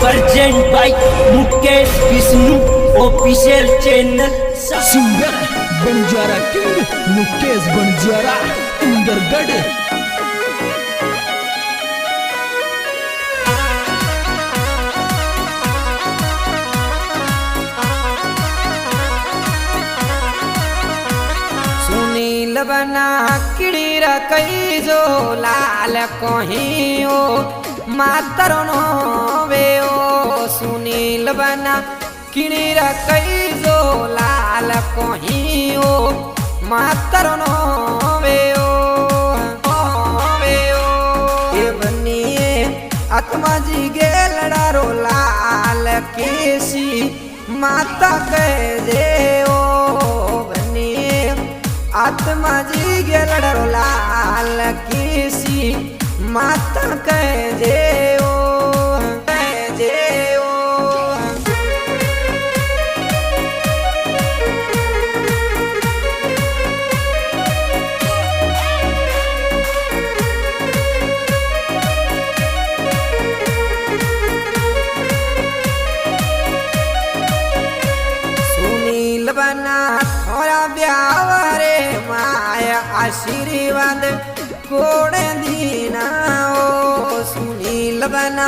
Present by Mukesh Vishnu official channel. Singer Banjara king Mukesh Banjara Indergarh. Sunil बना किड़ी रकई जो लाल कहियो मातर नो वे ओ सुनील बना किड़ी रकई जो लाल कहियो मातर नो वे ओ ये बनिए आत्मा जी गेलड़ारो लाल केसी माता कह दे ओ आत्मा जी गेलड़ो लाल केसी माता कह जे ओ कह जे ओ। सुनील बना थोड़ा ब्यावरे माया आशीर्वाद कोड़े दीना ओ सुनील बना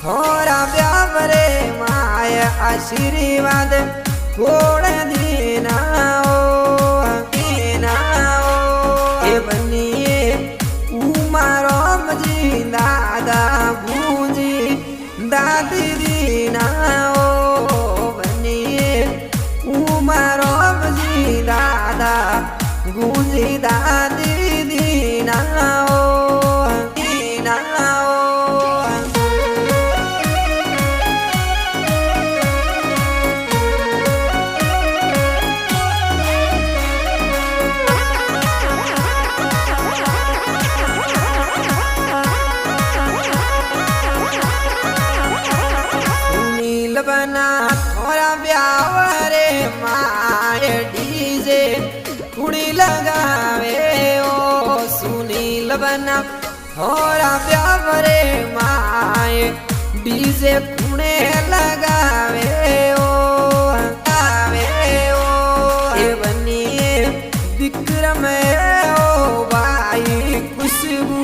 थोड़ा ब्यावरे माया आशीर्वाद कोड़े दीना ओ ये बनिए उमारोम जी दादा बूजी दादी दीना ओ बनिए उमारोम जी दादा गूंजी दादी दीना ओ दीना ओ। सुनील बना थोड़ा ब्यावरे माय डीजे कुड़ी लगावे ओ सुनील बना थोड़ा ब्यावरे माय डीजे कुड़े लगावे ओ ये बनिए विक्रम ओ भाई खुशबू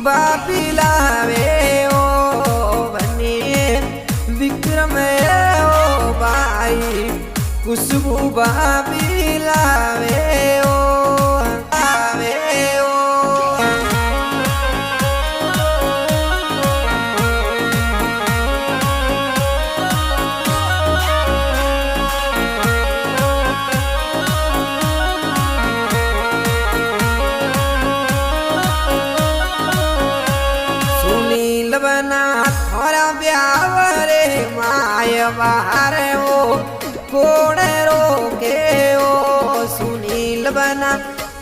बापी लावे ओ बनिए विक्रम ओ भाई खुशबू बापी लावे ओ आवे ओ। सुनील बना थोड़ा ब्यावरे माय बाहर ओ कोड़े रोके ओ सुनील बना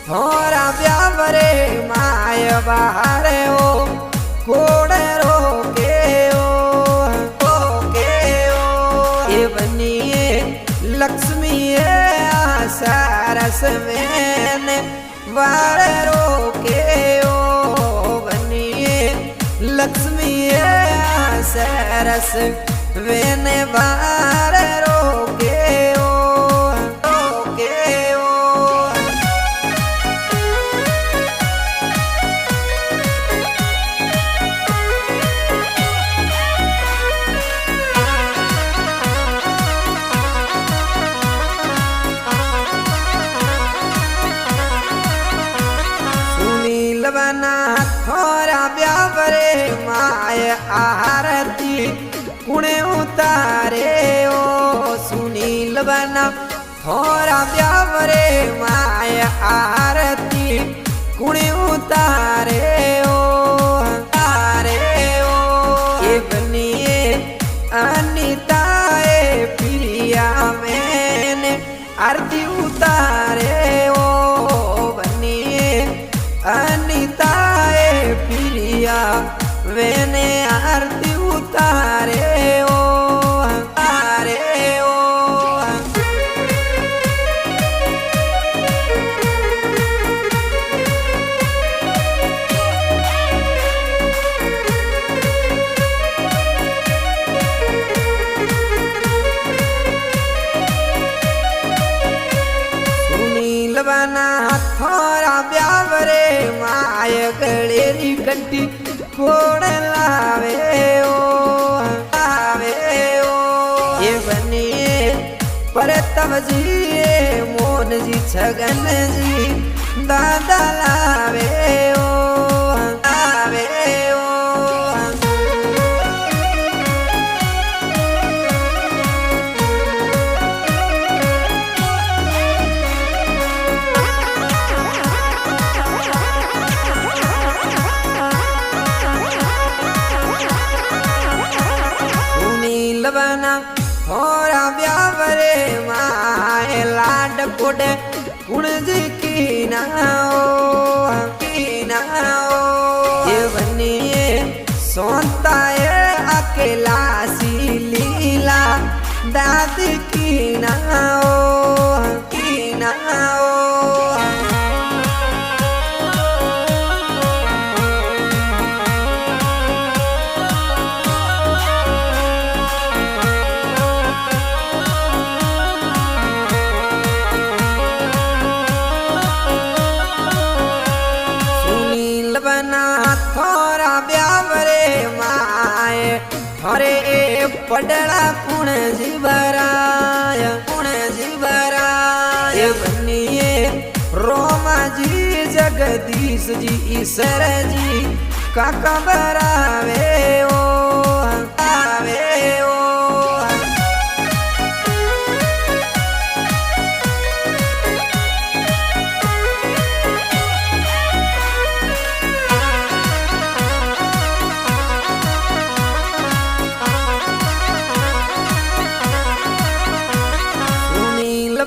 थोड़ा ब्यावरे माय बाहर ओ कोड़े रोके ओ ये बनिए लक्ष्मी सरस में बार रोके ओ बनिए लक्ष्मी सरस वेने बार रोके ओ सुनील बना थोड़ा ब्यावरे माय आरती कुणे उतारे ओ सुनील बना थोड़ा ब्यावरे माय आरती कुणे उतारे ओ ये बनिए अनिता प्रिया मैंने आरती उतारे ओ बनिए अनिता प्रिया वेने आरती उतारे ओ गलेरी कंटी कोड़ लावे ओ ये बनिए परतव जी मोहन जी छगन जी दादा लावे ओ बना थोड़ा ब्यावरे माए लाड कोडे कुणज की ना ये बनिए सोता है अकेला सी लीला दाद की ना थोड़ा ब्यावरे माए थोरे पडड़ा पुण जीवराय बनिए रोमा जी जगदीश जी ईश्वर जी काका बरावे ओ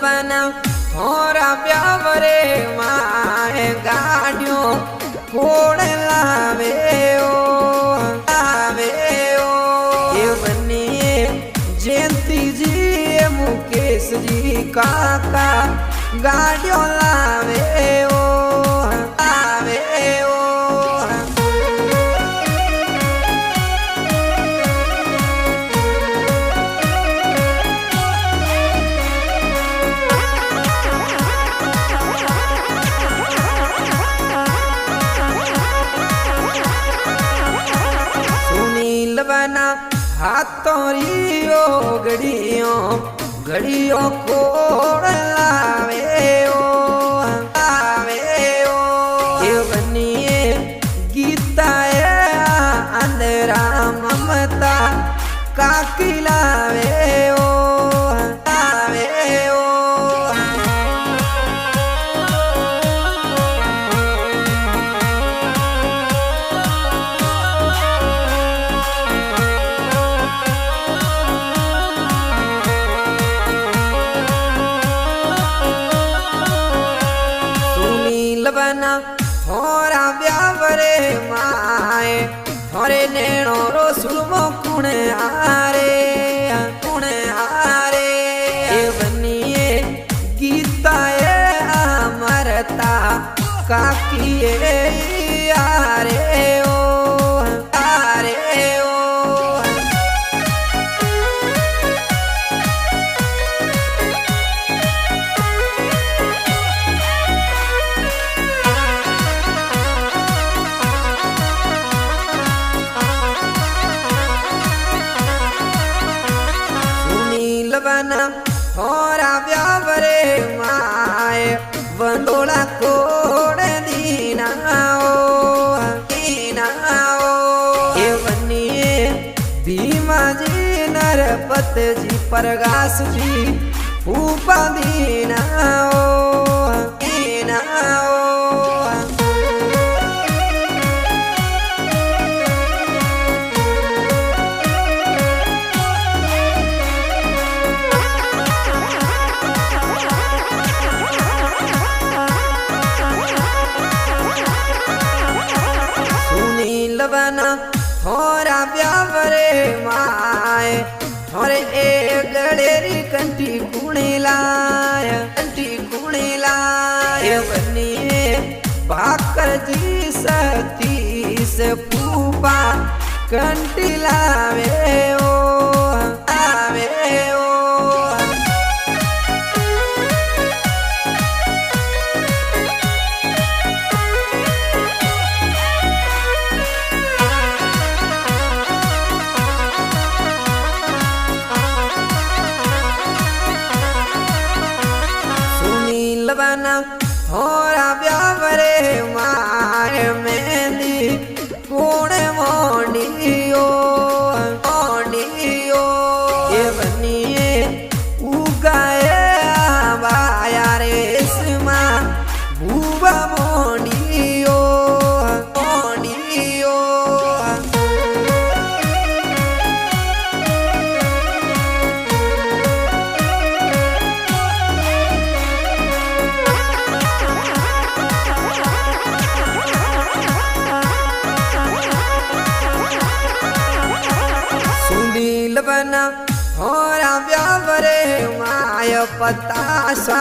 बना थोड़ा ब्यावरे माए गाड़ियों कोड़ लावे ओ ये बनिए जयंती जी मुकेश जी काका गाड़ियों लावे ओ बना हाथों रियो घड़ियों कोड़ लावे ओ ये बनिए गीता अंधरा ममता काकी लावे ओ बना थोड़ा ब्यावरे माए थोरे नेणो रो सुलमो कुणे आरे ये बनिए गीता अमरता काकी आरे ओ बना थोड़ा ब्यावरे माए बंदोला कोड़ दीना ओ ये बनिए भीमा जी नरपत जी प्रकाश जी फूफा दीना ओ बना थोड़ा ब्यावरे माए थोरे गड़ेरी कंटी कुणी लाय बनिए भाकर जी सतीश फूफा कंटी लावे ओ लबना होरा व्यावरे माय पतासा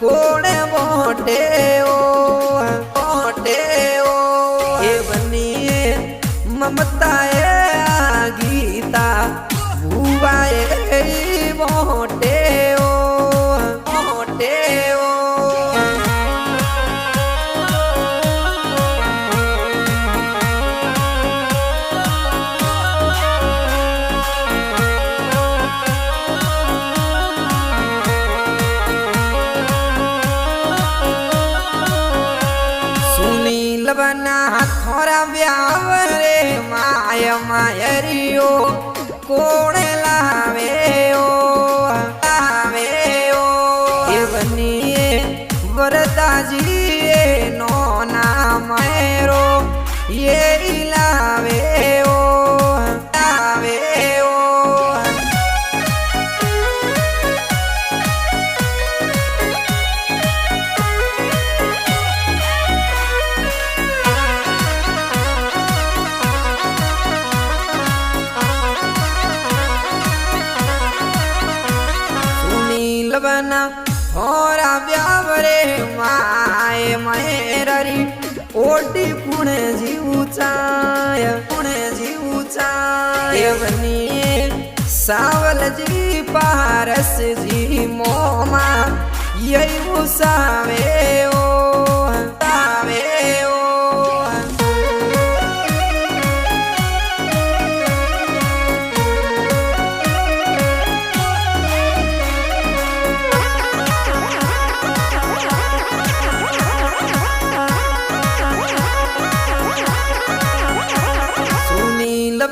कोड़े बोटे ओ ए बनिए ममता गीता भुवाए बोटे ओ बना थोड़ा ब्यावरे माय मायरियो कोड़े लावे ओ ये बनिए वरदाजी नो नाम मेरो ये लावे ओ बना होरा व्यावरे माय मेररी ओटी पुणे जीवचाय बनिए सावल जी पारस जी मोमा यही उसावे ओ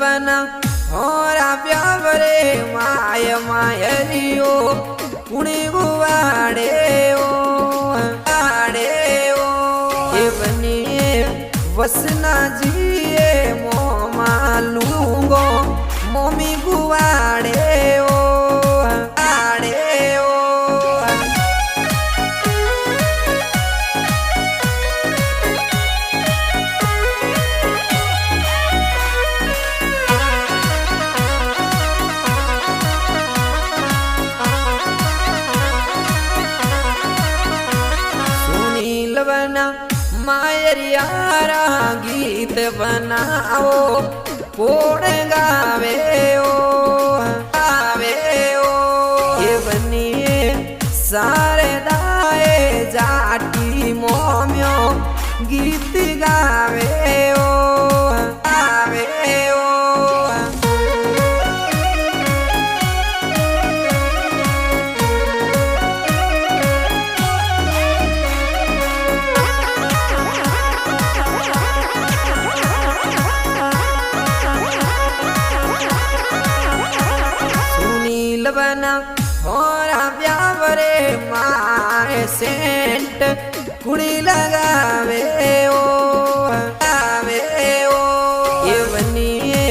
बना होरा व्यावरे माय मायरियो पुणे गुवाड़े ओ ये बनिए वसना जिए मोमा लूंगो मोमी गुवाड़े ओ बना मायरियारा गीत बनाओ कोड़ गावे ओ ये बनिए सारे दाए जाटी मोम्यो गीत गावे ओ बना होरा व्यावरे माय सेंट कुड़ी लगावे ओ ये बनिए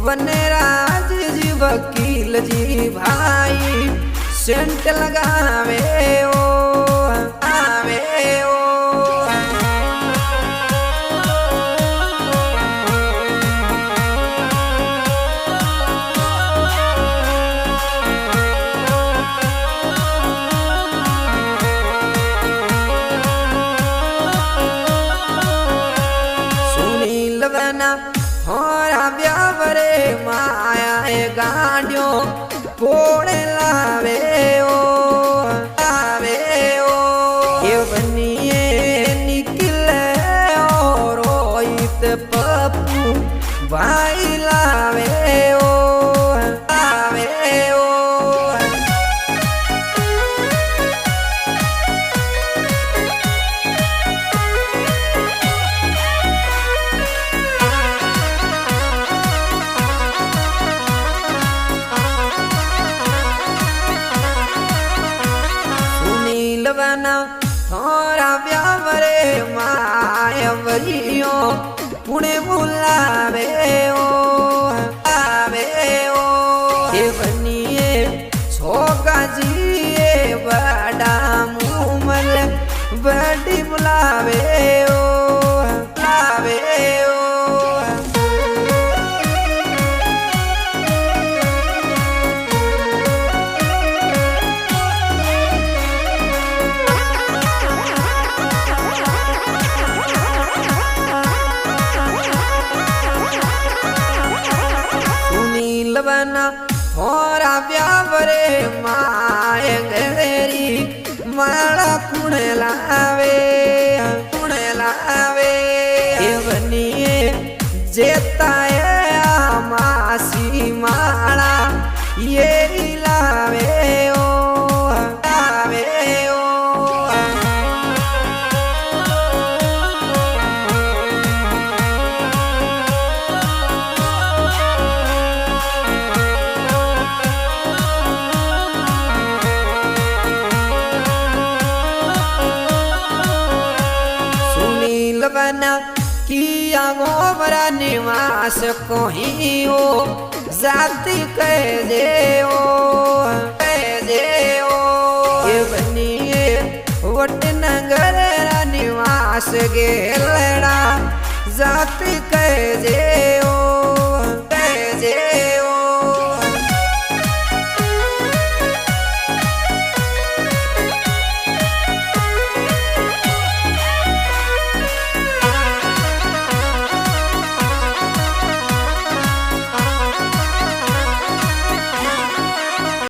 वनराज जी वकील जी भाई सेंट लगावे ओ बना होरा व्यावरे माया गाड़ियो कोड़े लावे ओ ये बनिए निकले और रोहित पप्पू भाई लावे ओ बना थोड़ा व्यावरे मायवरियो पुणे बुलावे ओ ये बनिए छोका जिए बड़ा मुमल बड़ी बुलावे ओ बना थोड़ा व्यावरे माय गलेरी माला कुणे लावे ये बनिए जेता मासी माला ये लावे ओ सुनील बना किया गोबरा निवास कोही हो जाति कह जे ओ ये बनिए वटनगर निवास गेलड़ा जाति कह जे ओ